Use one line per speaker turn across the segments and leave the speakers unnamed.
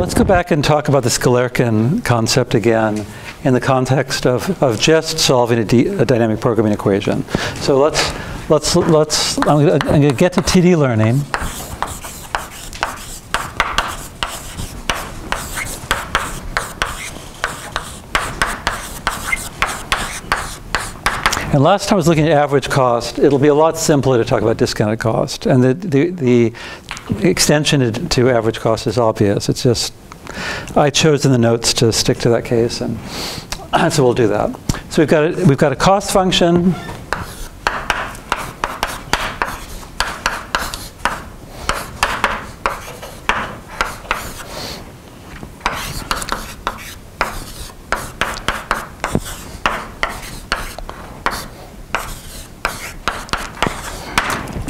let's go back and talk about the Galerkin concept again in the context of just solving a dynamic programming equation. So I'm going to get to TD learning. And last time I was looking at average cost. It'll be a lot simpler to talk about discounted cost. And the extension to average cost is obvious. It's just, I chose in the notes to stick to that case, and so we'll do that. So we've got a cost function.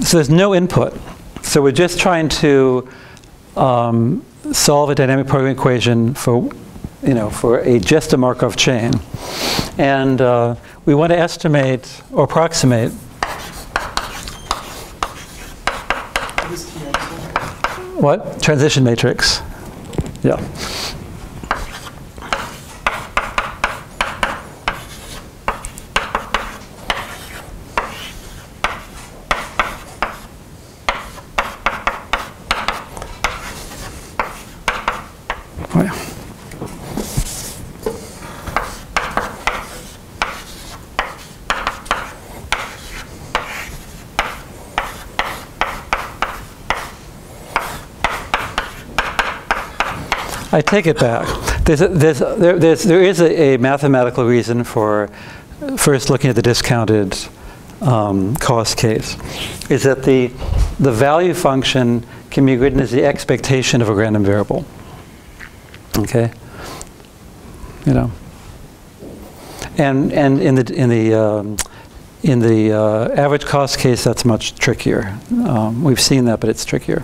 So there's no input. So we're just trying to solve a dynamic programming equation for just a Markov chain. And we want to estimate or approximate. What? Transition matrix. Yeah. I take it back. There is a mathematical reason for first looking at the discounted cost case. Is that the value function can be written as the expectation of a random variable. Okay. And in the average cost case, that's much trickier. We've seen that, but it's trickier.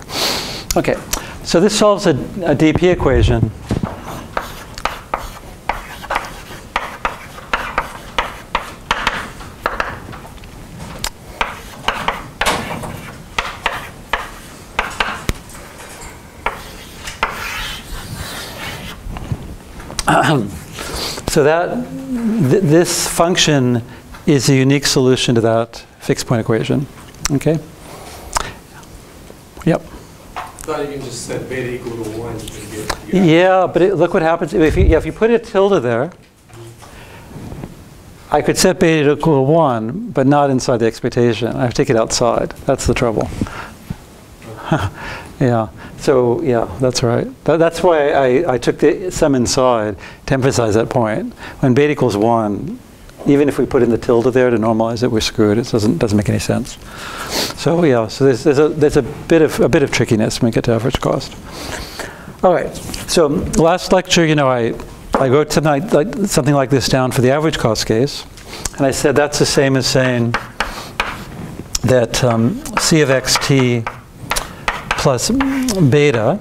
Okay. So this solves a DP equation. So this function is a unique solution to that fixed point equation. Okay? Yep.
I thought you can just set beta equal to 1.
Yeah, but look what happens. If you put a tilde there, I could set beta equal to 1, but not inside the expectation. I have to take it outside. That's the trouble. Yeah. So yeah, that's right. That's why I took the sum inside to emphasize that point. When beta equals 1, even if we put in the tilde there to normalize it, we're screwed. It doesn't make any sense. So yeah, so there's a bit of trickiness when we get to average cost. All right. So last lecture, I wrote something like this down for the average cost case, and I said that's the same as saying that C of xt plus beta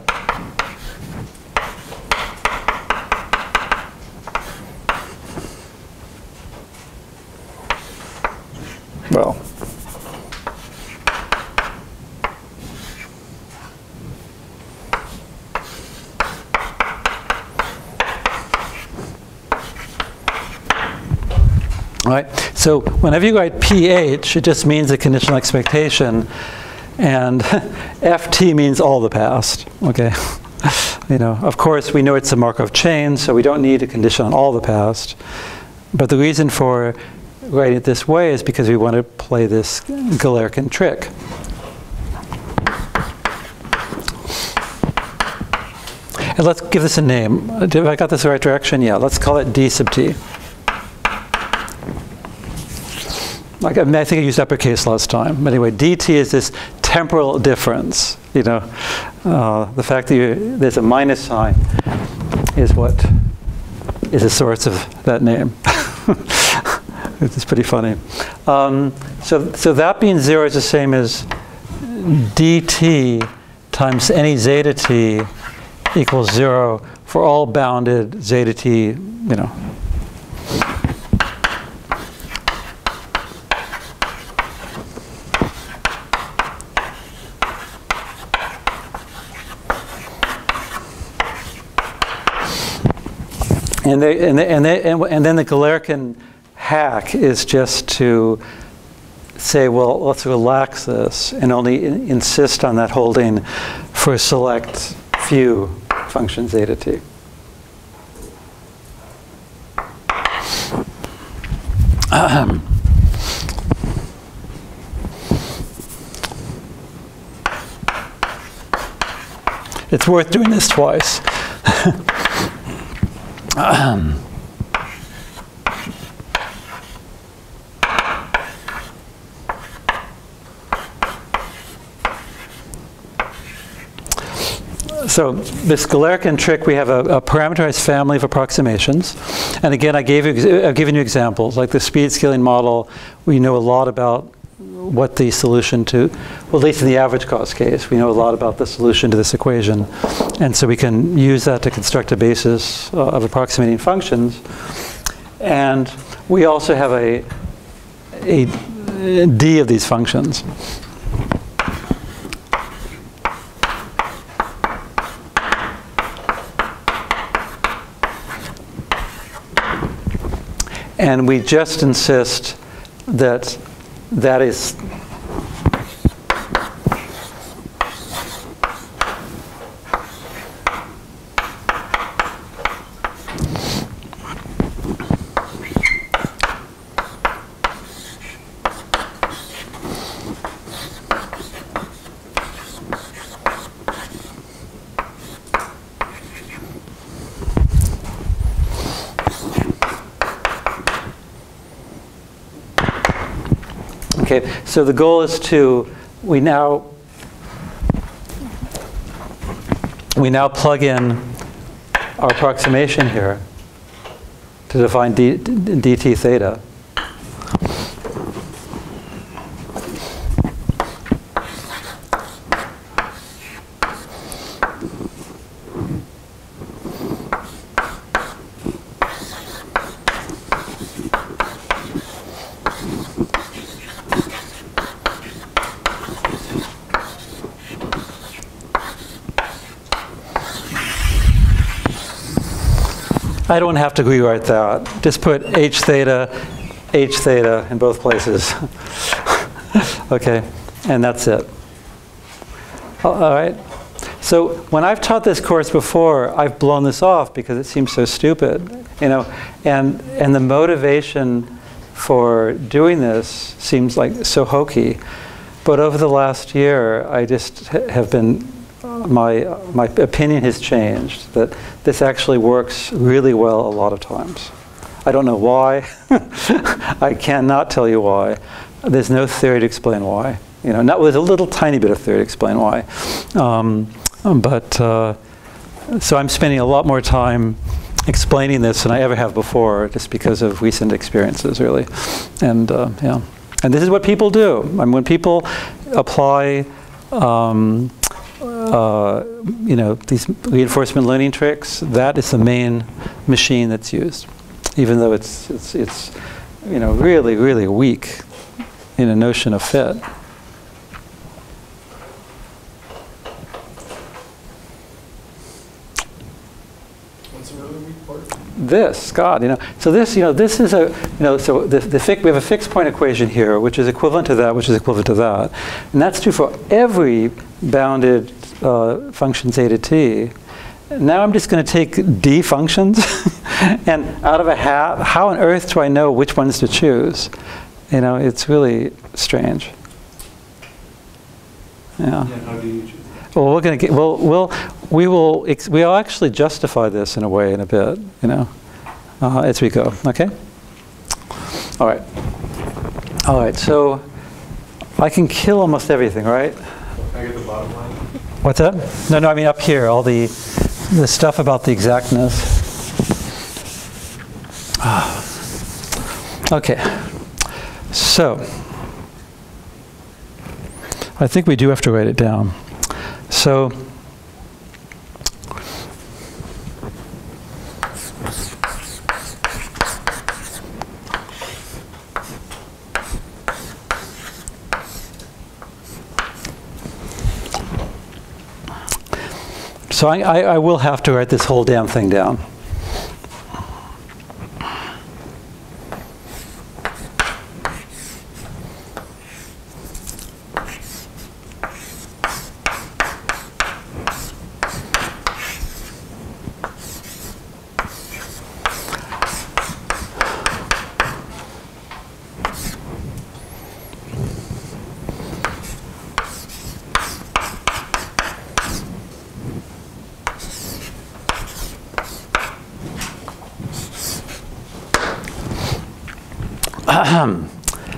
right? So whenever you write pH, it just means a conditional expectation, and ft means all the past. Okay, of course we know it's a Markov chain, so we don't need a condition on all the past. But the reason for writing it this way is because we want to play this Galerkin trick. And let's give this a name. Have I got this the right direction? Yeah, let's call it d sub t. I think I used uppercase last time. But anyway, dt is this temporal difference. The fact that there's a minus sign is what is the source of that name. It's pretty funny. So that being 0 is the same as dt times any zeta t equals 0 for all bounded zeta t, And then the Galerkin hack is just to say, well, let's relax this and only insist on that holding for a select few functions zeta t. It's worth doing this twice. So this Galerkin trick, we have a parameterized family of approximations. And again, I've given you examples. Like the speed scaling model, we know a lot about what the solution to, well, at least in the average cost case, we know a lot about the solution to this equation. And so we can use that to construct a basis of approximating functions. And we also have a D of these functions. And we just insist that that is okay, so the goal is to, we now plug in our approximation here to define dt theta. I don't have to rewrite that. Just put h theta in both places. Okay, and that's it. All right. So when I've taught this course before, I've blown this off because it seems so stupid, you know. And the motivation for doing this seems like so hokey. But over the last year, I just have been. My opinion has changed that this actually works really well a lot of times. I don't know why. I cannot tell you why. There's no theory to explain why. You know, there's a little tiny bit of theory to explain why. So I'm spending a lot more time explaining this than I ever have before, just because of recent experiences, really. And yeah, and this is what people do. I mean, when people apply. You know, these reinforcement learning tricks, that is the main machine that's used, even though it's you know, really, really weak in a notion of fit.
What's the really weak part?
This, God, you know, so this, you know, this is a, you know, so we have a fixed point equation here, which is equivalent to that, which is equivalent to that, and that's true for every bounded function zeta t. Now I'm just going to take d functions, and out of a hat, how on earth do I know which ones to choose? You know, it's really strange. Yeah.
Yeah, how do you choose?
Well, we're going to get. We'll actually justify this in a way in a bit. You know, as we go. Okay. All right. All right. So I can kill almost everything, right?
Can I get the bottom line?
What's that? No, I mean up here, all the stuff about the exactness. Okay. So I think we do have to write it down. So I will have to write this whole damn thing down.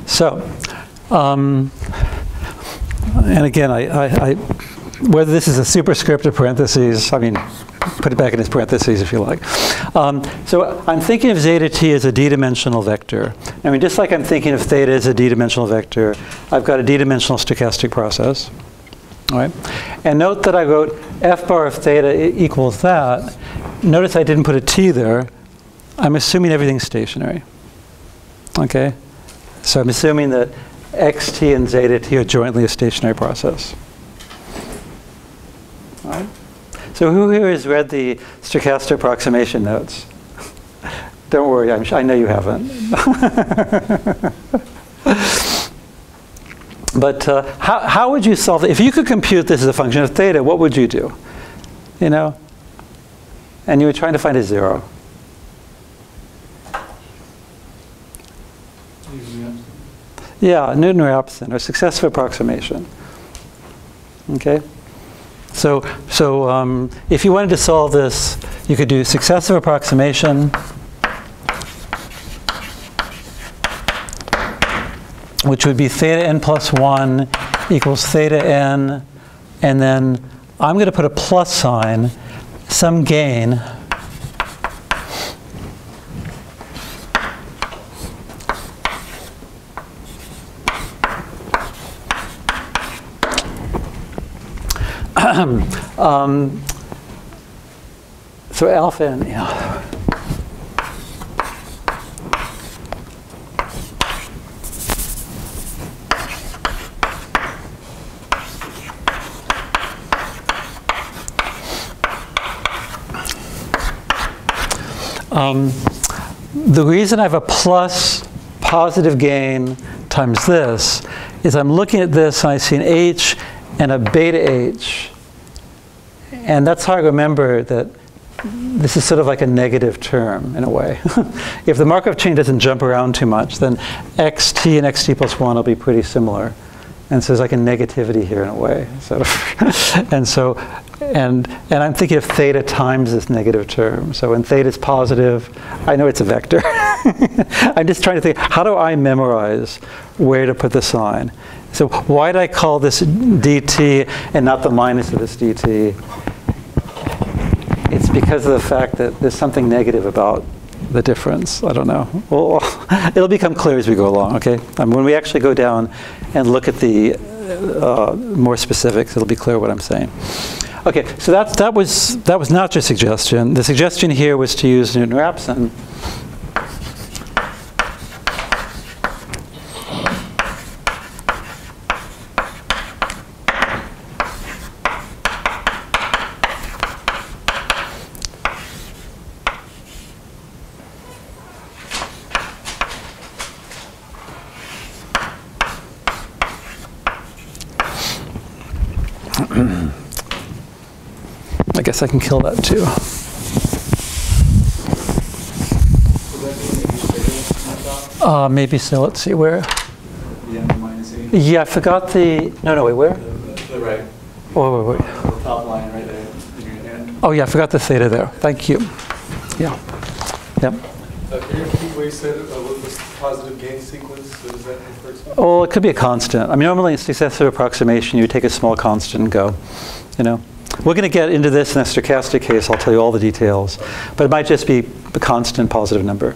So, and again, whether this is a superscript or parentheses, I mean, put it back in its parentheses if you like. So I'm thinking of zeta t as a d-dimensional vector. I mean, just like I'm thinking of theta as a d-dimensional vector, I've got a d-dimensional stochastic process. All right? And note that I wrote f bar of theta equals that. Notice I didn't put a t there. I'm assuming everything's stationary. Okay? So I'm assuming that xt and zeta t are jointly a stationary process. All right? So who here has read the stochastic approximation notes? Don't worry, I know you haven't. But how would you solve it? If you could compute this as a function of theta, what would you do? You know? And you were trying to find a zero. Yeah, Newton-Raphson, or successive approximation. Okay? So if you wanted to solve this, you could do successive approximation, which would be theta n plus 1 equals theta n, and then I'm going to put a plus sign, some gain, so alpha n, yeah. The reason I have a plus positive gain times this is I'm looking at this and I see an h and a beta h. And that's how I remember that this is sort of like a negative term in a way. If the Markov chain doesn't jump around too much, then xt and xt plus 1 will be pretty similar. And so there's like a negativity here in a way. Sort of. And I'm thinking of theta times this negative term. So when theta is positive, I know it's a vector. I'm just trying to think, how do I memorize where to put the sign? So why did I call this dt and not the minus of this dt? It's because of the fact that there's something negative about the difference. I don't know. Well, it'll become clear as we go along, okay? When we actually go down and look at the more specifics, it'll be clear what I'm saying. Okay, so that was not your suggestion. The suggestion here was to use Newton-Raphson. I guess I can kill that too. Maybe so. Let's see where.
The minus 8.
Yeah, I forgot the. No, wait, where?
The right.
Oh, wait.
The top line right there in your hand.
Oh, yeah, I forgot the theta there. Thank you. Yeah. Yep.
Can you repeat what you said about this positive gain sequence? What does that refer to?
Oh, it could be a constant. I mean, normally in successive approximation, you take a small constant and go, you know. We're going to get into this in a stochastic case. I'll tell you all the details. But it might just be a constant positive number.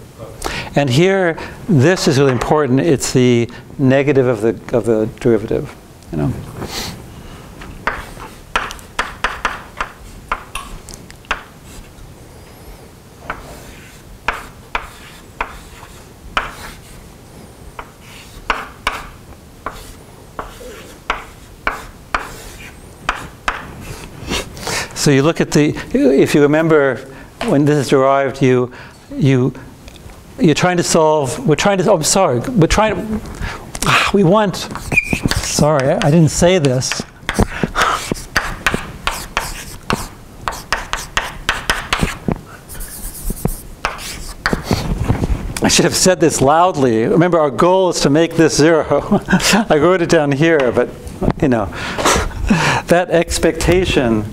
And here, this is really important. It's the negative of the derivative, you know. So you look at if you remember when this is derived, you're trying to solve, sorry, I didn't say this. I should have said this loudly. Remember, our goal is to make this 0. I wrote it down here, but you know, that expectation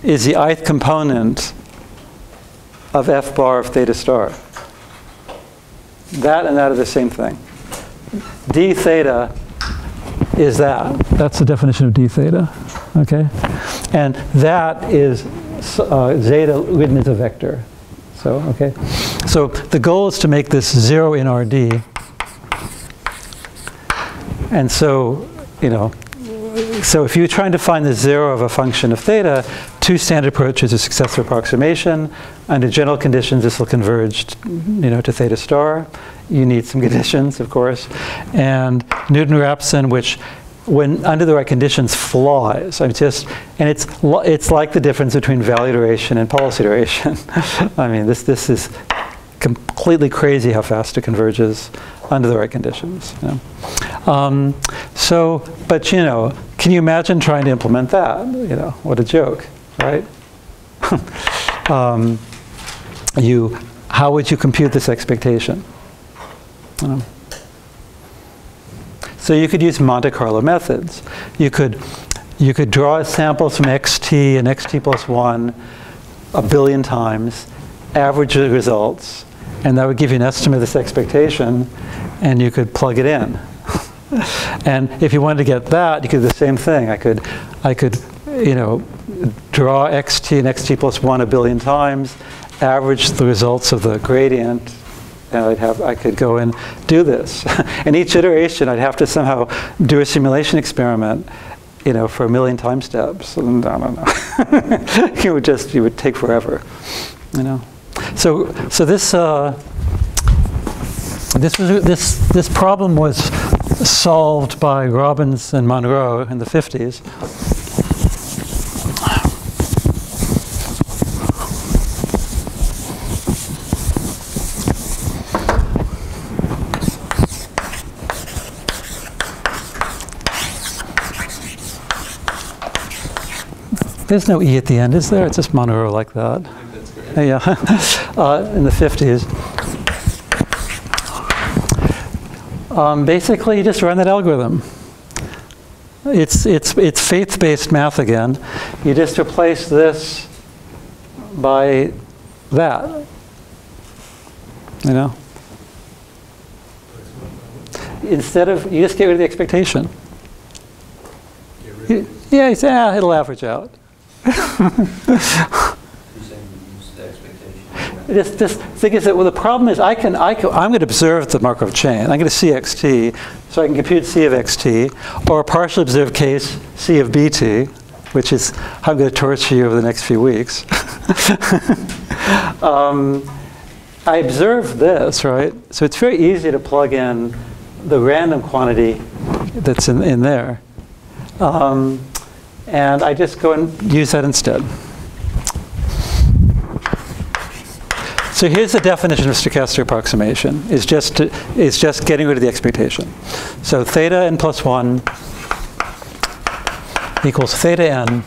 is the ith component of f bar of theta star. That and that are the same thing. d theta is that. That's the definition of d theta, okay? And that is zeta written as a vector. So, okay. So the goal is to make this 0 in RD. And so, you know, so if you're trying to find the 0 of a function of theta, two standard approaches, a successor approximation. Under general conditions, this will converge, you know, to theta star. You need some conditions, of course. And Newton-Raphson, which, when under the right conditions, flies. And it's like the difference between value iteration and policy iteration. I mean, this is completely crazy how fast it converges under the right conditions. You know? But you know, can you imagine trying to implement that? You know, what a joke, right? How would you compute this expectation? So you could use Monte Carlo methods. You could draw samples from xt and xt plus 1 a billion times, average the results, and that would give you an estimate of this expectation, and you could plug it in. And if you wanted to get that, you could do the same thing. I could, you know, draw xt and xt plus 1 a billion times, average the results of the gradient, and I could go and do this. And each iteration, I'd have to somehow do a simulation experiment, you know, for a million time steps. And I don't know. it would take forever, you know. So this problem was solved by Robbins and Monroe in the 50s. There's no E at the end, is there? It's just Monroe like that.
I think that's great.
Yeah, in the 50s. Basically, you just run that algorithm. It's faith-based math again. You just replace this by that. You know? Instead of, you just get rid of the expectation. Yeah, you say, it'll average out. Just thing is that, well, the problem is I'm going to observe the Markov chain. I'm going to see xt, so I can compute c of xt, or a partially observed case c of bt, which is how I'm going to torture you over the next few weeks. I observe this, right? So it's very easy to plug in the random quantity that's in there. And I just go and use that instead. So here's the definition of stochastic approximation. Is just getting rid of the expectation. So theta n plus 1 equals theta n,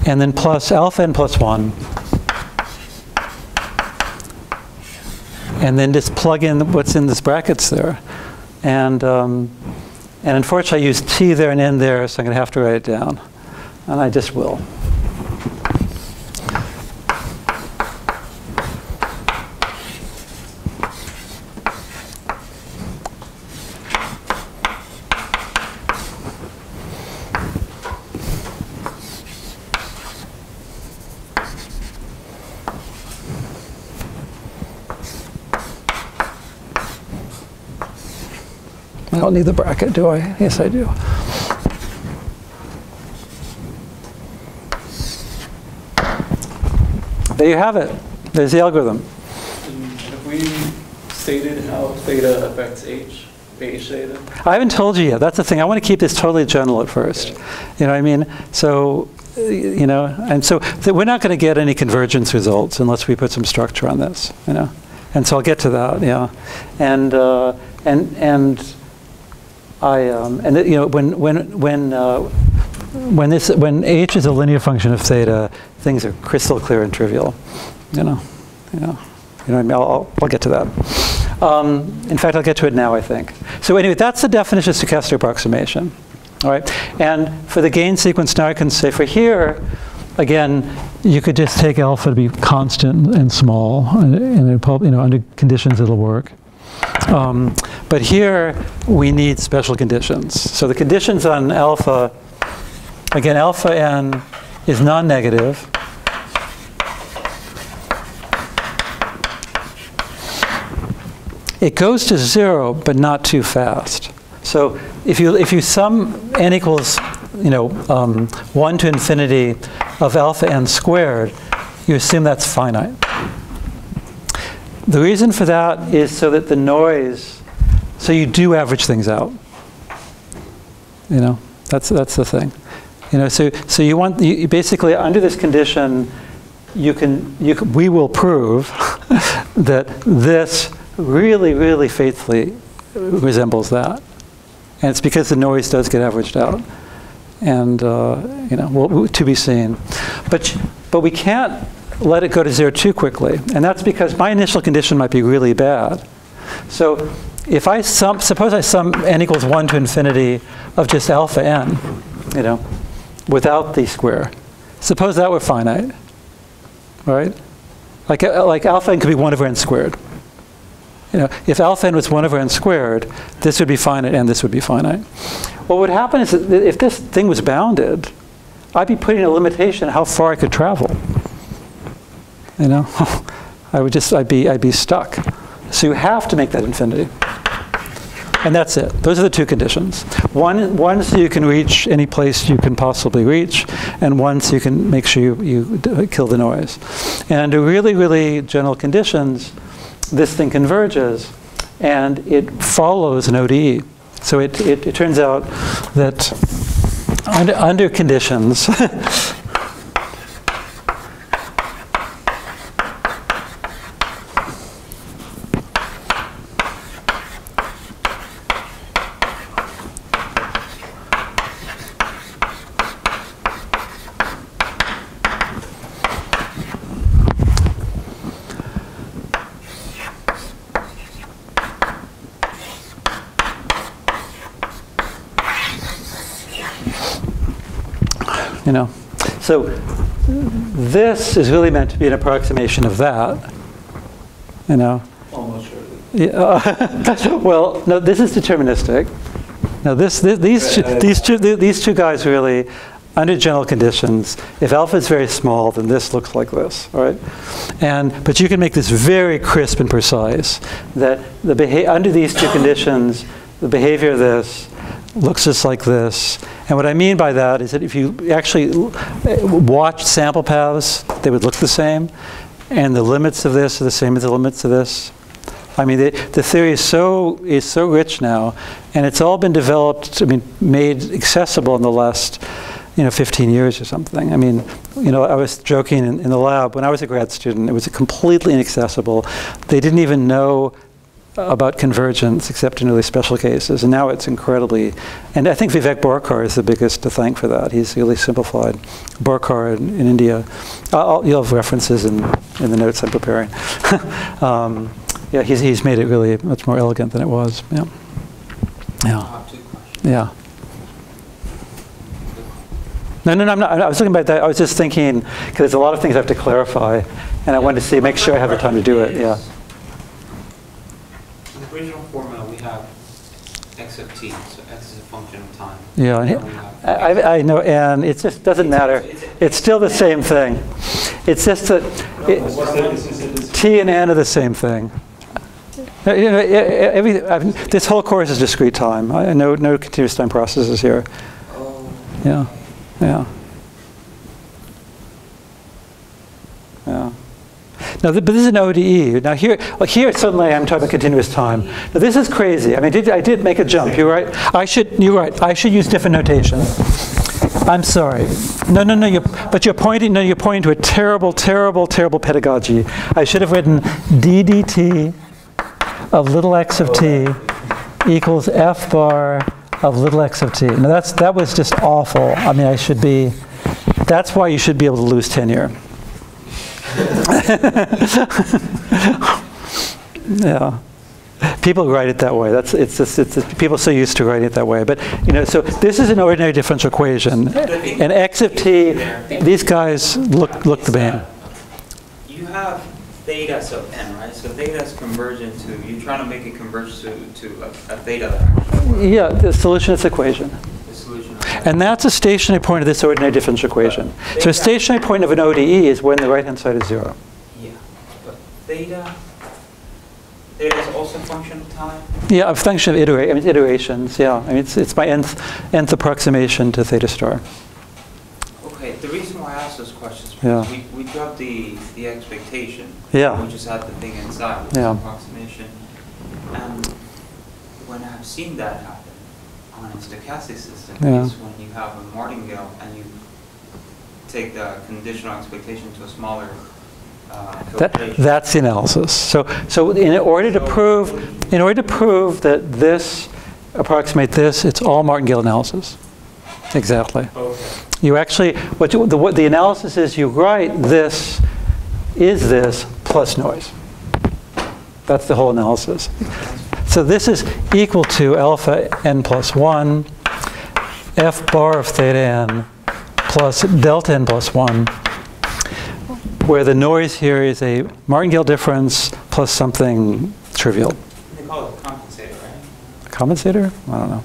and then plus alpha n plus 1, and then just plug in what's in this brackets there. And unfortunately, I use t there and n there, so I'm going to have to write it down. And I just will. I don't need the bracket, do I? Yes, I do. There you have it. There's the algorithm.
Have we stated how theta affects H theta?
I haven't told you yet. That's the thing. I want to keep this totally general at first.
Okay.
You know what I mean? So, you know, and so we're not going to get any convergence results unless we put some structure on this, you know. And so I'll get to that, yeah. And you know, when H is a linear function of theta, things are crystal clear and trivial, you know what I mean? I'll get to that. In fact, I'll get to it now, I think. So anyway, that's the definition of stochastic approximation. All right, and for the gain sequence, now I can say for here, again, you could just take alpha to be constant and small, and it, you know, under conditions it'll work. But here, we need special conditions. So the conditions on alpha, again, alpha n is non-negative. It goes to 0, but not too fast. So if you sum n equals 1 to infinity of alpha n squared, you assume that's finite. The reason for that is so that the noise, so you do average things out. That's the thing. So you want, basically under this condition, we will prove that this really, really faithfully resembles that. And it's because the noise does get averaged out. And, to be seen. But we can't let it go to 0 too quickly. And that's because my initial condition might be really bad. So if I suppose I sum n equals 1 to infinity of just alpha n, without the square. Suppose that were finite, right? Like alpha n could be 1 over n squared. If alpha n was 1 over n squared, this would be finite and this would be finite. What would happen is that if this thing was bounded, I'd be putting a limitation on how far I could travel. I'd be stuck. So you have to make that infinity. And that's it. Those are the two conditions. One so you can reach any place you can possibly reach, and one so you can make sure you kill the noise. And under really, really general conditions, this thing converges, and it follows an ODE. So it turns out that under conditions, so this is really meant to be an approximation of that,
Almost surely.
Yeah. Well, no, this is deterministic. Now these two guys really, under general conditions, if alpha is very small, then this looks like this, all right? But you can make this very crisp and precise, that under these two conditions, the behavior of this looks just like this. And what I mean by that is that if you actually watch sample paths, they would look the same. And the limits of this are the same as the limits of this. I mean, the theory is so rich now, and it's all been developed, made accessible in the last 15 years or something. I was joking in the lab, when I was a grad student, it was completely inaccessible. They didn't even know about convergence except in really special cases, and now it's incredibly, and I think Vivek Borkar is the biggest to thank for that. He's really simplified. Borkar in India, you'll have references in the notes I'm preparing. Yeah, he's made it really much more elegant than it was. Yeah. Yeah. Yeah. No, I'm not. I was thinking about that. I was just thinking, because there's a lot of things I have to clarify, and I wanted to make sure I have the time to do it. Yeah.
In the original formula, we have x of t, so x is a function of time.
Yeah, I know, and it just doesn't matter. It's still the same thing. It's just that t and n are the same thing. This whole course is discrete time. No continuous time processes here. Yeah. Yeah. Yeah. Now, but this is an ODE. Now here suddenly I'm talking about continuous time. Now this is crazy. I did make a jump. You're right. You're right. I should use different notation. I'm sorry. No. You're pointing to a terrible, terrible, terrible pedagogy. I should have written d dt of little x of t equals f bar of little x of t. Now that was just awful. That's why you should be able to lose tenure. Yeah, people write it that way. It's people are so used to writing it that way. But so this is an ordinary differential equation, and x of t. These guys look the same.
You have theta sub n, right? So theta is convergent to, you're trying to make it converge to a theta that actually.
Yeah, the solution of this equation.
The solution.
And that's a stationary point of this ordinary differential equation. So a stationary point of an ODE is when the right-hand side is 0.
Yeah, but theta is also a function of time?
Yeah, a function of iterations, yeah. I mean, it's my nth approximation to theta star.
Okay, the reason why I asked those questions is
Yeah.
because we dropped the expectation.
Yeah.
We just had the thing inside, which
Yeah.
is approximation. And when I've seen that happen on a stochastic system,
Yeah.
is when you have a martingale and you take the conditional expectation to a smaller filtration.
That's the analysis. So in order to prove that this approximate this, it's all martingale analysis. Exactly.
Okay.
You actually, what the analysis is, you write this is this plus noise. That's the whole analysis. So this is equal to alpha n plus 1, f bar of theta n plus delta n plus 1, where the noise here is a martingale difference plus something trivial.
They call it a compensator, right?
A compensator? I don't know.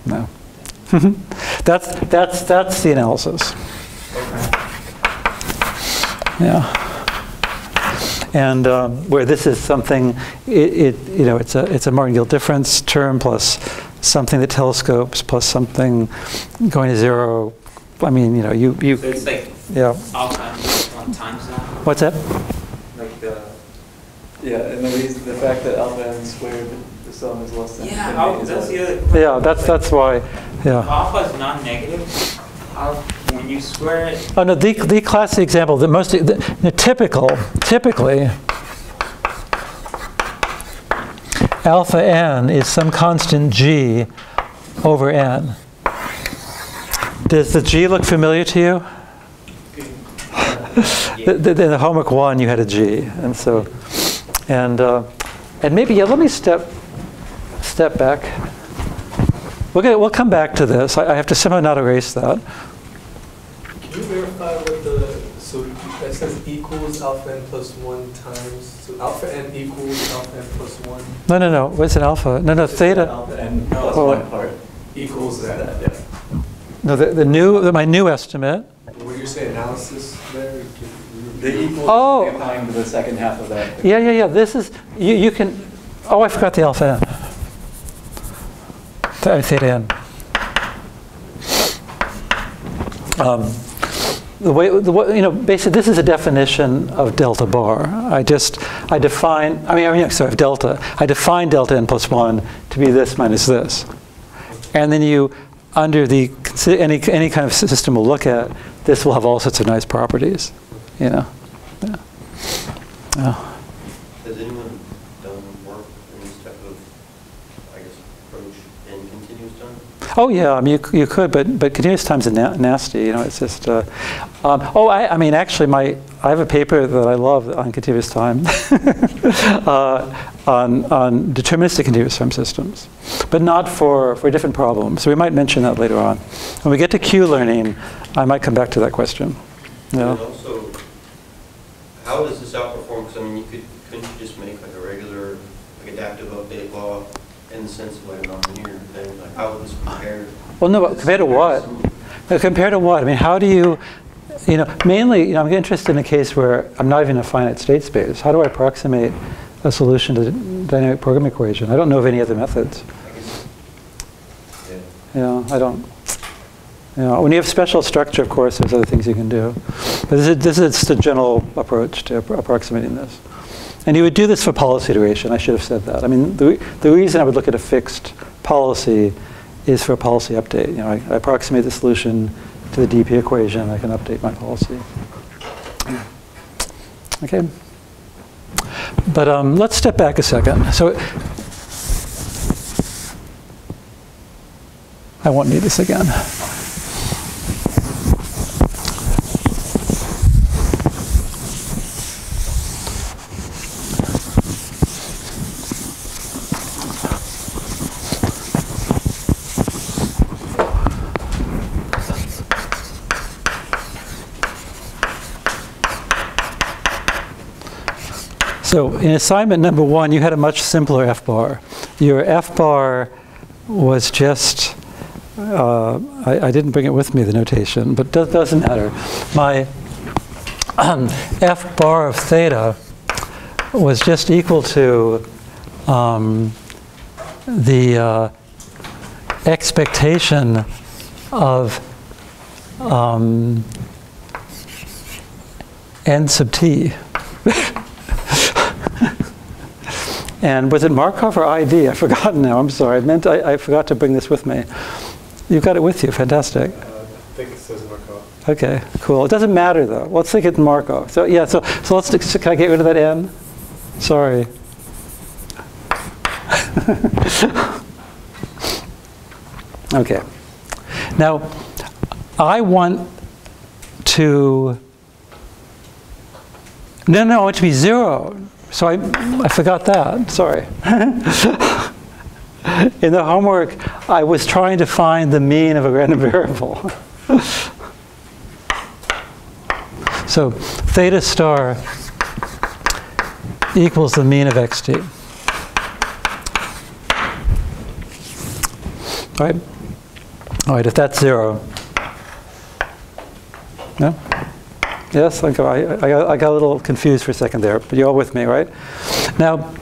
No.
No. That's the analysis.
Okay.
Yeah. And where this is something, it's a martingale difference term plus something that telescopes plus something going to 0. I mean, you.
So it's like
Yeah.
alpha n times that?
What's that?
Like yeah, and the fact that alpha n squared, the sum is less than.
Yeah, that's the other question.
Yeah, that's why. Yeah.
Alpha is non-negative. When you square it,
Oh no, the classic example, typically, alpha n is some constant g over n. Does the g look familiar to you? In the homework 1, you had a g, and so, and maybe let me step back. We'll come back to this. I have to somehow not erase that.
Can you verify so that says equals alpha n plus 1 times, so alpha n equals alpha n plus 1?
No. What's an alpha? No, theta.
Alpha n plus
Oh.
1 part.
Equals that.
Yeah.
No, my new estimate.
When you say analysis there,
The equals
Oh.
behind the second half of that.
Yeah. This is, you can, oh, I forgot the alpha n. Theta n. Basically, this is a definition of delta bar. I define delta. I define delta n plus 1 to be this minus this. And then you, under any kind of system we'll look at, this will have all sorts of nice properties. Yeah.
Has anyone done work in this type of, approach in continuous time?
Oh yeah, I mean you could, but continuous time's nasty. It's just. Actually, I have a paper that I love on continuous time, on deterministic continuous time systems, but not for different problems. So we might mention that later on. When we get to Q-learning, I might come back to that question. Yeah.
And also, how does this outperform? Because couldn't you just make like a regular, adaptive update law in the sense of like a nonlinear thing? Like how would this compare?
Well, no, but compared to what? Compared to what? I mean, how do you, mainly, I'm interested in a case where I'm not even in a finite state space. How do I approximate a solution to the dynamic programming equation? I don't know of any other methods. Yeah, I don't. When you have special structure, of course, there's other things you can do. But this is just a general approach to approximating this. And you would do this for policy iteration. I should have said that. I mean, the reason I would look at a fixed policy is for a policy update. I approximate the solution to the DP equation. I can update my policy. Okay. But let's step back a second. So I won't need this again. So in assignment number 1, you had a much simpler f-bar. Your f-bar was just, I didn't bring it with me, the notation, but doesn't matter. My f-bar of theta was just equal to the expectation of n sub t. And was it Markov or ID? I've forgotten now. I'm sorry. I forgot to bring this with me. You've got it with you. Fantastic.
I think it says Markov.
Okay, cool. It doesn't matter though. Let's think it's Markov. So yeah. So let's. Can I get rid of that n? Sorry. Okay. Now, I want to. No, I want it to be 0. So I forgot that, sorry. In the homework, I was trying to find the mean of a random variable. So theta star equals the mean of xt. All right, if that's 0. No? Yes, I got a little confused for a second there, but you're all with me, right? Now,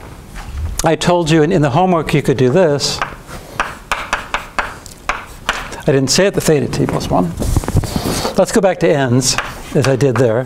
I told you in the homework you could do this. I didn't say it, the theta t plus 1. Let's go back to n's, as I did there.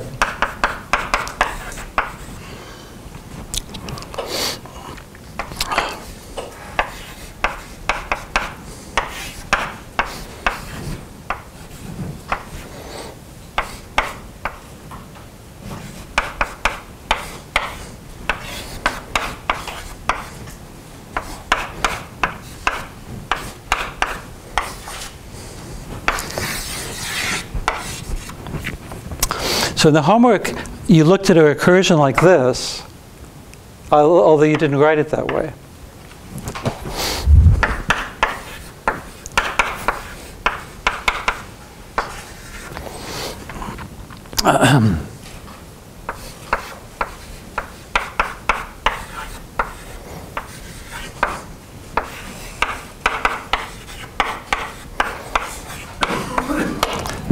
So in the homework, you looked at a recursion like this, although you didn't write it that way.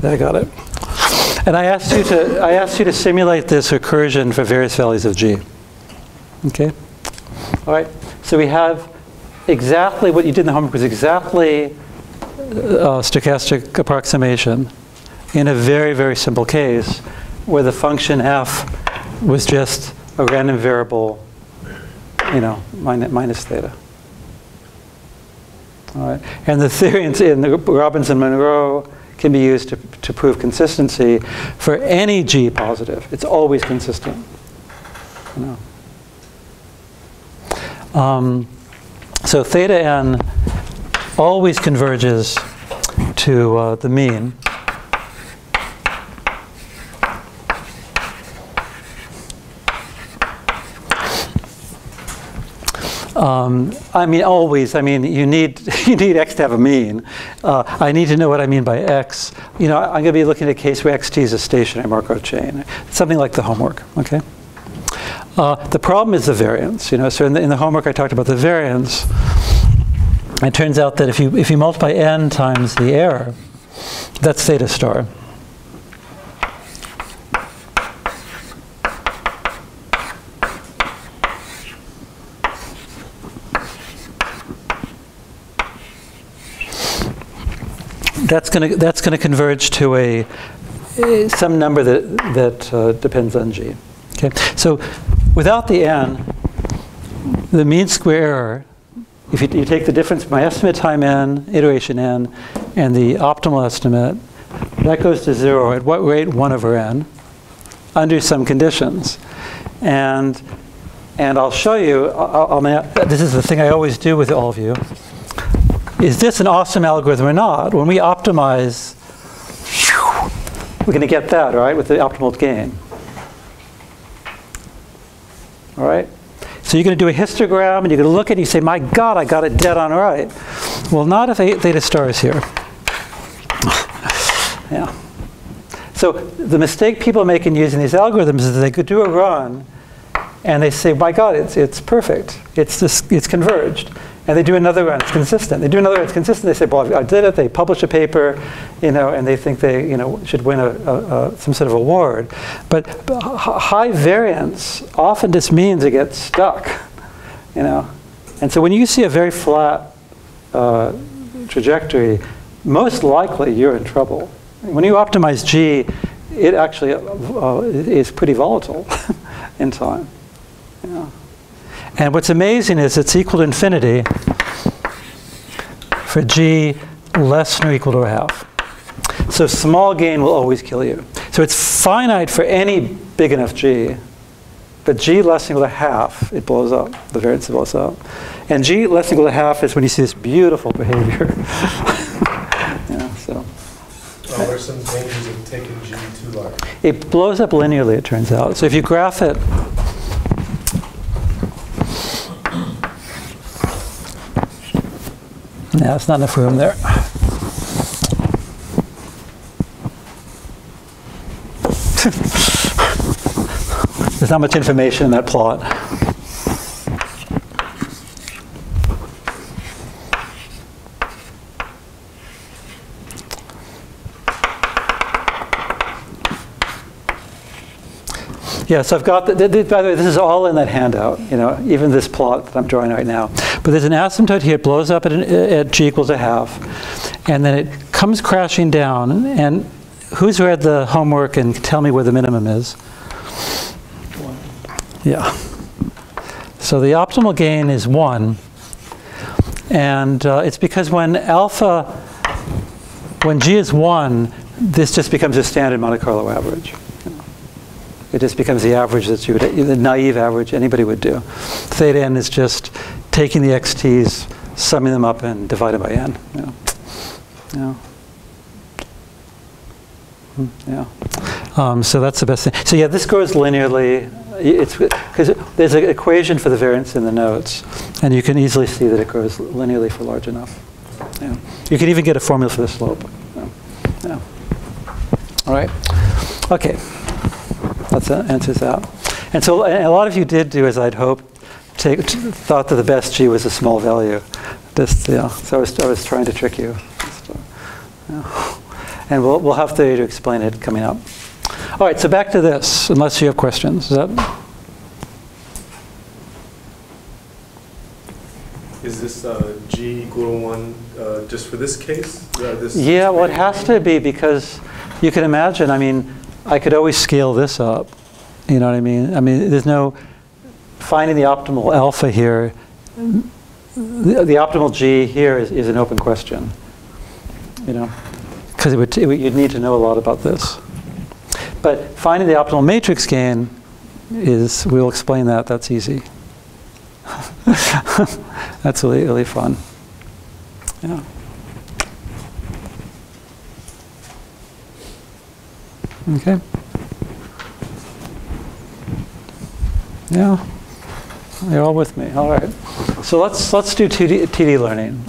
I got it. And I asked you to simulate this recursion for various values of g. Okay? All right. So we have exactly what you did in the homework was exactly stochastic approximation in a very, very simple case where the function f was just a random variable, you know, minus theta. All right. And the theory in the Robinson-Monroe can be used to prove consistency for any g positive. It's always consistent. You know. So theta n always converges to the mean. I mean, always. I mean, you need x to have a mean. I need to know what I mean by x. You know, I'm going to be looking at a case where xt is a stationary Markov chain, something like the homework. Okay. The problem is the variance. You know, so in the homework I talked about the variance. It turns out that if you multiply n times the error, that's theta star. That's gonna converge to some number that depends on g. Okay, so without the n, the mean square error, if you take the difference my estimate time n, iteration n, and the optimal estimate, that goes to 0 at what rate? 1 over n, under some conditions, and I'll show you. This is the thing I always do with all of you. Is this an awesome algorithm or not? When we optimize, we're going to get that, right, with the optimal gain. All right? So you're going to do a histogram, and you're going to look at it and you say, my God, I got it dead on right. Well, not if theta star is here. Yeah. So the mistake people make in using these algorithms is that they could do a run, and they say, "My God, it's perfect. It's converged." And they do another one, it's consistent. They do another one, it's consistent. They say, "Well, I did it." They publish a paper, and they think they, should win some sort of award. But high variance often just means it gets stuck, And so when you see a very flat trajectory, most likely you're in trouble. When you optimize G, it actually is pretty volatile in time. And what's amazing is it's equal to infinity for G less than or equal to a half. So small gain will always kill you. So it's finite for any big enough G, but G less than or equal to half, it blows up. The variance blows up. And G less than or equal to half is when you see this beautiful behavior.
What are some dangers of taking G too large?
It blows up linearly, it turns out. So if you graph it, yeah, it's not enough room there. There's not much information in that plot. Yeah, so I've got, by the way, this is all in that handout, even this plot that I'm drawing right now. But there's an asymptote here, it blows up at G equals a half, and then it comes crashing down. And who's read the homework and can tell me where the minimum is?
1.
Yeah. So the optimal gain is 1. And it's because when G is 1, this just becomes a standard Monte Carlo average. It just becomes the average that the naive average anybody would do. Theta n is just taking the xt's, summing them up, and dividing by n. So that's the best thing. So yeah, this grows linearly. It's because there's an equation for the variance in the notes, and you can easily see that it grows linearly for large enough. You can even get a formula for the slope. All right. Okay. That answers that. And so a lot of you did do as I'd hoped, thought that the best G was a small value. So I was trying to trick you. And we'll have to explain it coming up. All right, so back to this, unless you have questions.
Is this G equal to 1 just for this case?
Yeah, well, it has to be, because you can imagine, I could always scale this up. You know what I mean? There's no finding the optimal alpha here. The optimal G here is an open question. Because you'd need to know a lot about this. But finding the optimal matrix gain we'll explain that. That's easy. That's really, really fun. Yeah. Okay. Yeah, you're all with me. All right. So let's do TD learning.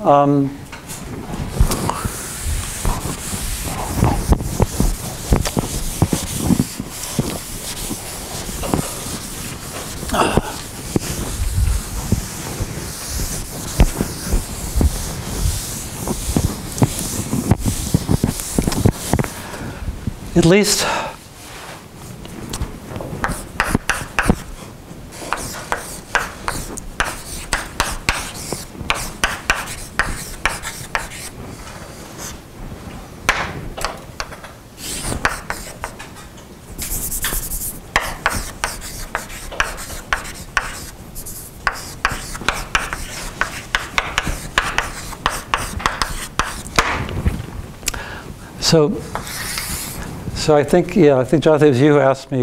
At least So I think Jonathan, it was you who asked me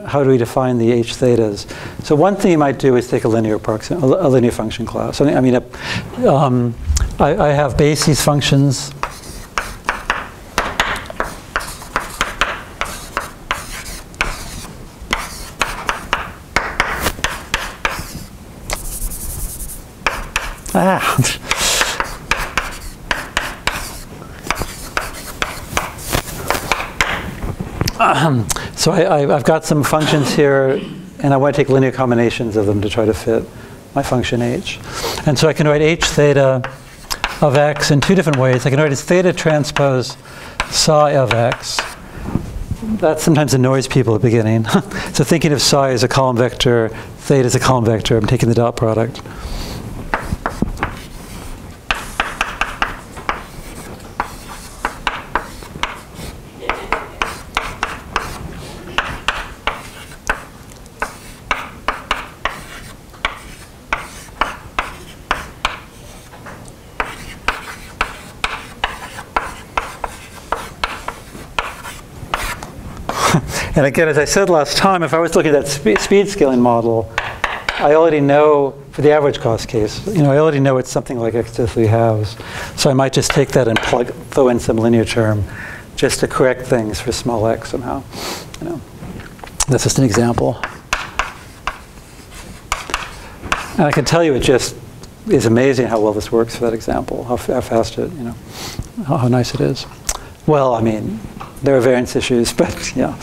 how do we define the h thetas. So one thing you might do is take a linear function class. I have basis functions. So I've got some functions here and I want to take linear combinations of them to try to fit my function h. And so I can write h theta of x in two different ways. I can write as theta transpose psi of x. That sometimes annoys people at the beginning. So thinking of psi as a column vector, theta as a column vector, I'm taking the dot product. And again, as I said last time, if I was looking at that speed scaling model, I already know, for the average cost case, I already know it's something like x to 3 halves. So I might just take that and throw in some linear term just to correct things for small x somehow. That's just an example. And I can tell you it just is amazing how well this works for that example, how fast it, how nice it is. Well, I mean, there are variance issues, but yeah.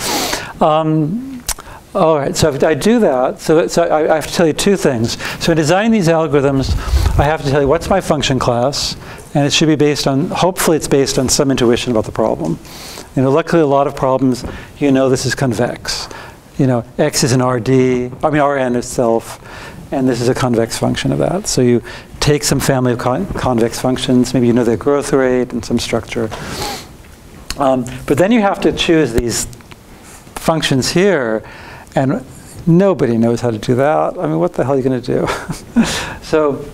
All right, so if I do that, so I have to tell you two things. So in designing these algorithms, I have to tell you what's my function class, and it should be based on, hopefully it's based on some intuition about the problem. Luckily a lot of problems, this is convex. X is an Rn itself, and this is a convex function of that. So you take some family of convex functions, maybe their growth rate and some structure. But then you have to choose these functions here, and nobody knows how to do that. I mean, what the hell are you going to do? So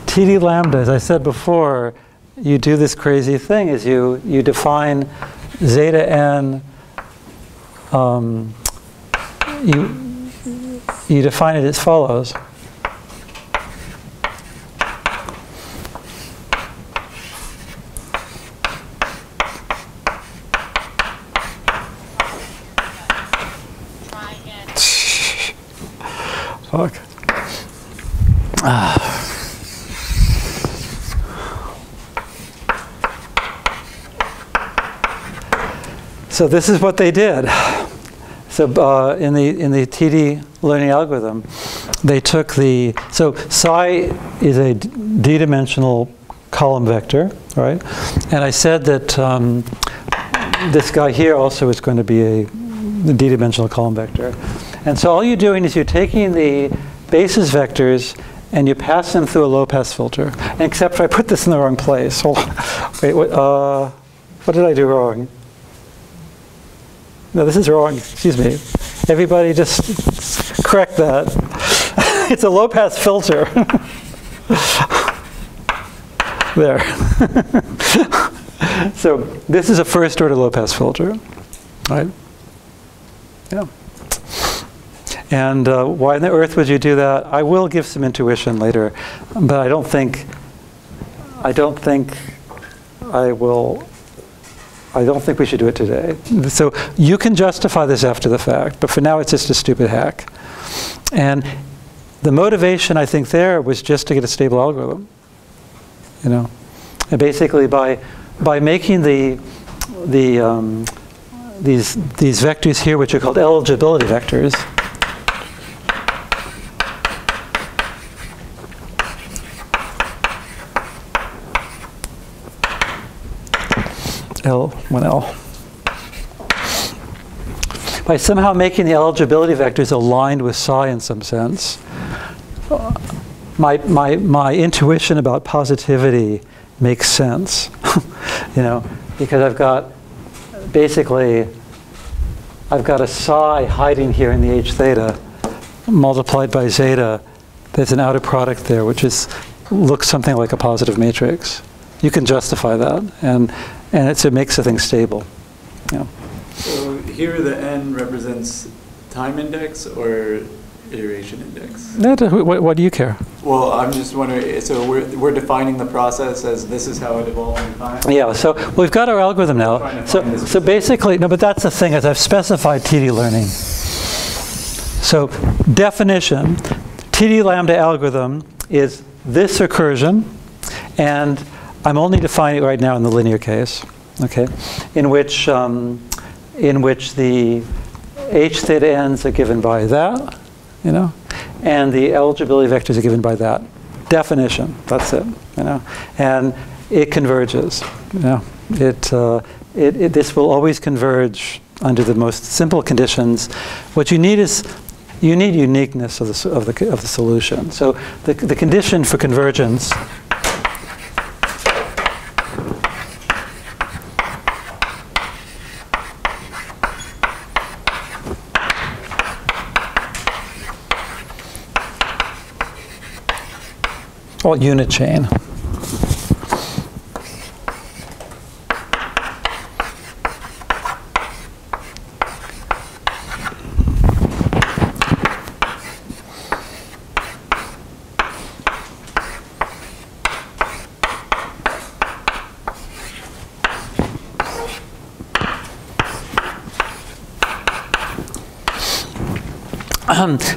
TD lambda, as I said before, you do this crazy thing, is you define zeta n, you define it as follows. Fuck. So this is what they did. So in the TD learning algorithm, they took so psi is a d-dimensional column vector, right? And I said that this guy here also is going to be a d-dimensional column vector. And so all you're doing is you're taking the basis vectors and you pass them through a low-pass filter. And except for I put this in the wrong place. Hold on. Wait, what did I do wrong? No, this is wrong. Excuse me. Everybody just correct that. It's a low-pass filter. There. So this is a first-order low-pass filter, right? Yeah. And why on the earth would you do that? I will give some intuition later, but I don't think we should do it today. So you can justify this after the fact, but for now it's just a stupid hack. And the motivation I think there was just to get a stable algorithm. And basically by making these vectors here, which are called eligibility vectors, L1L. By somehow making the eligibility vectors aligned with psi in some sense, my intuition about positivity makes sense. Because I've got a psi hiding here in the h theta multiplied by zeta. There's an outer product there which looks something like a positive matrix. You can justify that, and it makes the thing stable. Yeah.
So here the n represents time index or iteration index?
What do you care?
Well, I'm just wondering, so we're defining the process as this is how it evolved in time?
Yeah, so we've got our algorithm now. So basically, no, but that's the thing, is I've specified TD learning. So definition, TD lambda algorithm is this recursion, and I'm only defining it right now in the linear case, okay, in which the h theta n's are given by that, you know, and the eligibility vectors are given by that definition. That's it, you know, and it converges. You know, this will always converge under the most simple conditions. What you need is uniqueness of the solution. So the condition for convergence unit chain.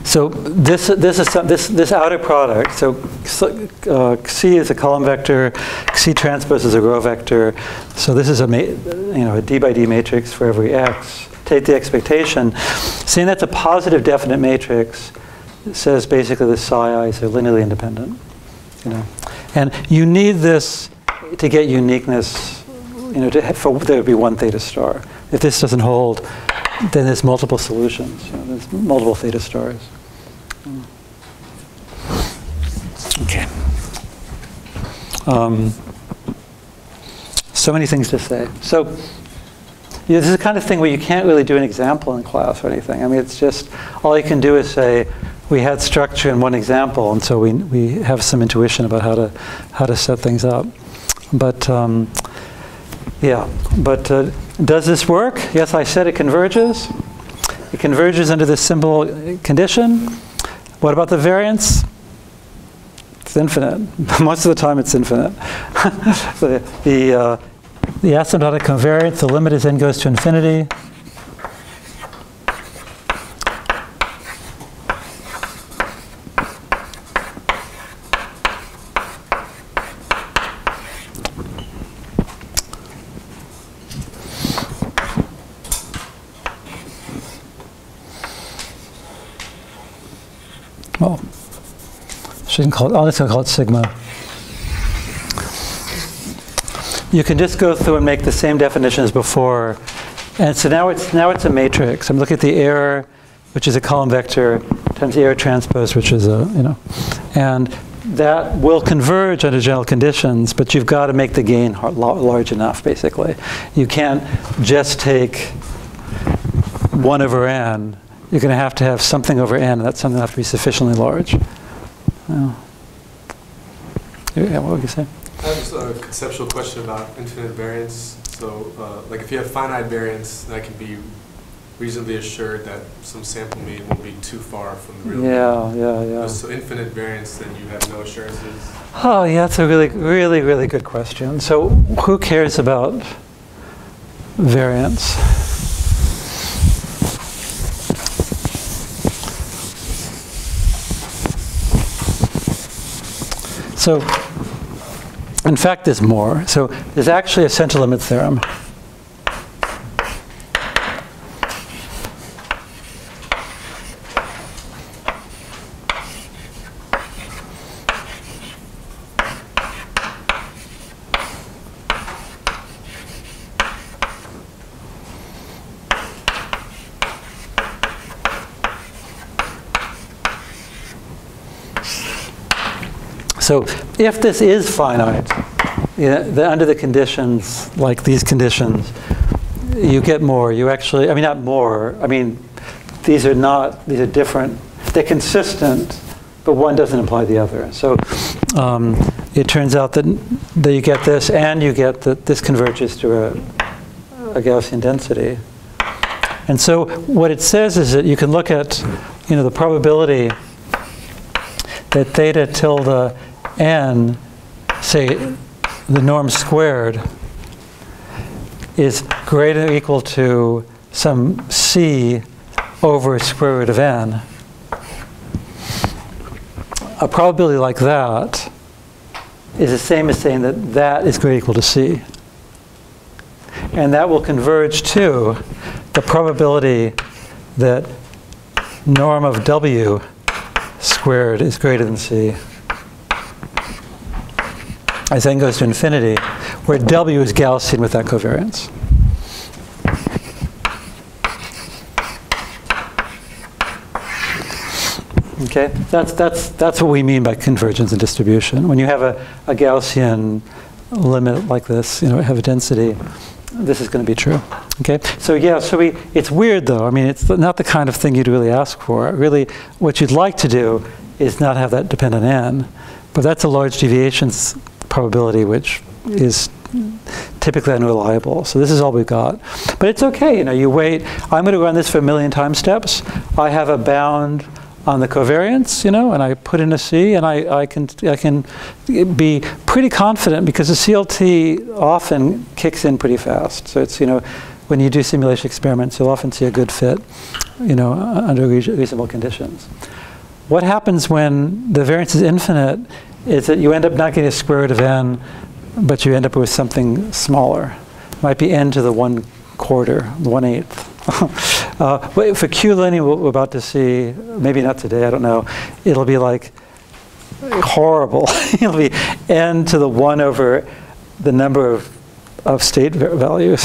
So this outer product. So C is a column vector, C transpose is a row vector. So this is a D by D matrix for every x. Take the expectation. Saying that's a positive definite matrix says basically the psi i's are linearly independent. You know, and you need this to get uniqueness. You know, for there to be one theta star. If this doesn't hold, then there's multiple solutions. You know, there's multiple theta stars. Okay. So many things to say. So this is the kind of thing where you can't really do an example in class or anything. I mean, it's just, all you can do is say, we had structure in one example, and so we have some intuition about how to set things up. But yeah, but does this work? Yes, I said it converges. It converges under this simple condition. What about the variance? It's infinite. Most of the time it's infinite. the asymptotic covariance, the limit as n goes to infinity. Well, shouldn't call it, I'm just going to call it sigma. You can just go through and make the same definition as before. And so now it's a matrix. I'm looking at the error, which is a column vector, times the error transpose, which is a, you know. And that will converge under general conditions, but you've got to make the gain large enough, basically. You can't just take 1 over n. You're going to have something over n, and that's something that has to be sufficiently large. Yeah, what would you say?
I have just a conceptual question about infinite variance. So, like if you have finite variance, that can be reasonably assured that some sample mean won't be too far from the real mean.
Yeah.
So infinite variance, then you have no assurances?
Oh, yeah, that's a really good question. So who cares about variance? So, in fact, there's more. So, there's actually a center limit theorem. So if this is finite, under the conditions, like these conditions, you get more. You actually, I mean, not more. I mean, these are different. They're consistent, but one doesn't imply the other. So it turns out that you get this, and you get that this converges to a Gaussian density. And so what it says is that you can look at, the probability that theta tilde n, say the norm squared, is greater or equal to some c over square root of n. A probability like that is the same as saying that that is greater or equal to c. And that will converge to the probability that norm of w squared is greater than c. As n goes to infinity, where W is Gaussian with that covariance. Okay, that's what we mean by convergence and distribution. When you have a Gaussian limit like this, you know, have a density, this is going to be true. Okay, so yeah, so it's weird though. I mean, it's not the kind of thing you'd really ask for. Really, what you'd like to do is not have that depend on n, but that's a large deviations probability, which is typically unreliable. So this is all we've got. But it's okay, you know, you wait. I'm going to run this for 1,000,000 time steps. I have a bound on the covariance, you know, and I put in a C, and I can be pretty confident because the CLT often kicks in pretty fast. So it's, you know, when you do simulation experiments, you'll often see a good fit, you know, under reasonable conditions. What happens when the variance is infinite is that you end up not getting a square root of n, but you end up with something smaller. It might be n to the 1/4, 1/8. For Q linear, we're about to see, maybe not today, I don't know, it'll be like horrible. It'll be n to the 1 over the number of state values.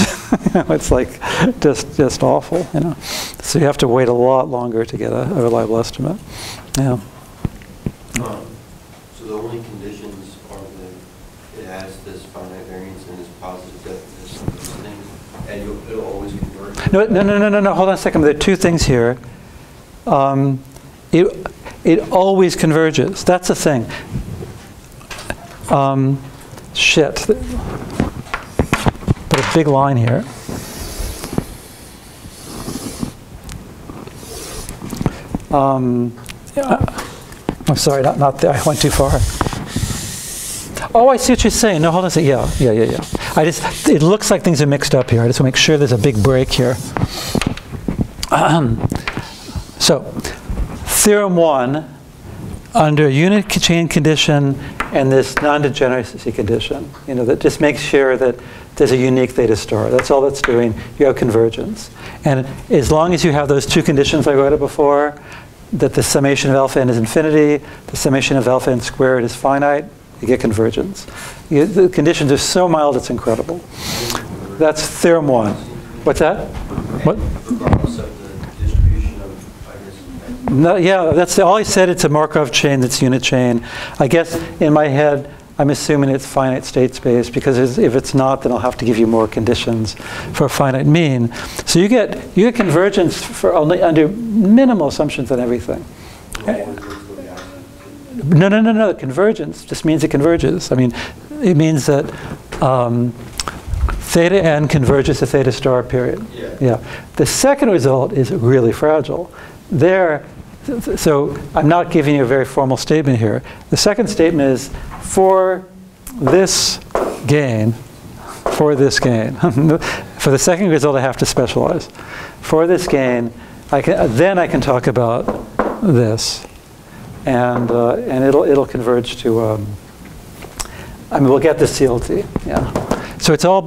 You know, it's like just awful, you know. So you have to wait a lot longer to get a reliable estimate. Yeah.
So the only conditions are that it has this finite variance and this positive definition of these things, and it'll always converge.
No, hold on a second. There are two things here. It always converges. That's the thing. Shit. Put a big line here. I'm sorry, not there. I went too far. Oh, I see what you're saying. No, hold on a second. Yeah. It looks like things are mixed up here. I just want to make sure there's a big break here. So, theorem 1, under unit chain condition and this non-degeneracy condition, you know, that just makes sure that there's a unique theta star. That's all that's doing. You have convergence. And as long as you have those two conditions I wrote it before, that the summation of alpha n is infinity, the summation of alpha n squared is finite, you get convergence. The conditions are so mild, it's incredible. That's theorem 1. What's that? What?
Regardless of the distribution of, I guess.
No, yeah, that's all I said. It's a Markov chain that's unit chain. I guess in my head, I'm assuming it's finite state space, because if it's not, then I'll have to give you more conditions for a finite mean. So you get convergence for only under minimal assumptions on everything. No. Convergence just means it converges. I mean, it means that theta n converges to theta star, period. Yeah. The second result is really fragile. So I'm not giving you a very formal statement here. The second statement is for this gain, for the second result I have to specialize. For this gain, then I can talk about this, and it'll converge to. I mean, we'll get the CLT. Yeah. So it's all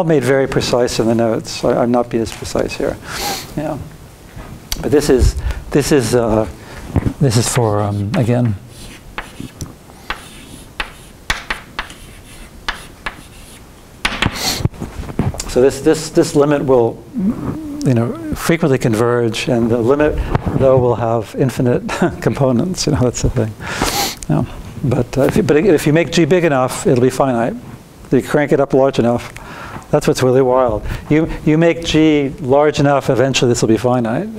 made very precise in the notes. I'm not being as precise here. Yeah. But this is for again. So this limit will, you know, frequently converge, and the limit though will have infinite components. You know, that's the thing. Yeah. But if you make G big enough, it'll be finite. You crank it up large enough. That's what's really wild. You make G large enough, eventually this will be finite.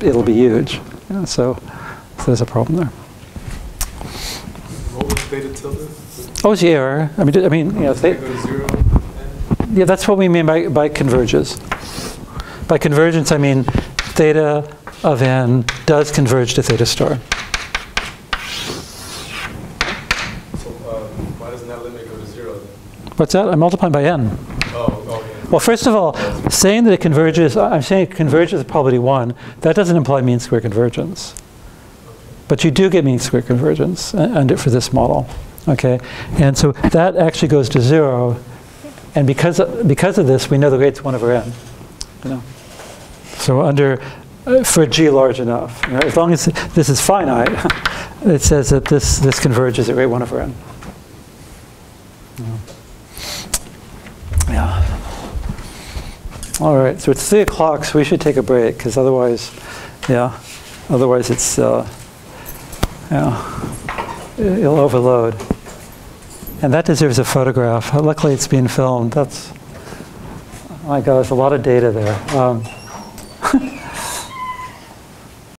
It'll be huge. Yeah, so there's a problem there.
What was theta tilde?
Oh, it's the error. I mean, you know,
Go to 0.
yeah, that's what we mean by converges. By convergence, I mean theta of n does converge to theta star.
So why doesn't that limit go to 0 then?
What's that? I'm multiplying by n.
Oh, yeah.
Well, first of all, saying that it converges, I'm saying it converges with probability 1. That doesn't imply mean square convergence. But you do get mean square convergence for this model. Okay, and so that actually goes to 0. And because of this, we know the rate's 1 over n. You know, so under For G large enough. You know, as long as this is finite, it says that this converges at rate 1 over n. Yeah. All right, so it's 3 o'clock, so we should take a break, because otherwise, it's, it'll overload. And that deserves a photograph. Luckily, it's being filmed. Oh my God, there's a lot of data there.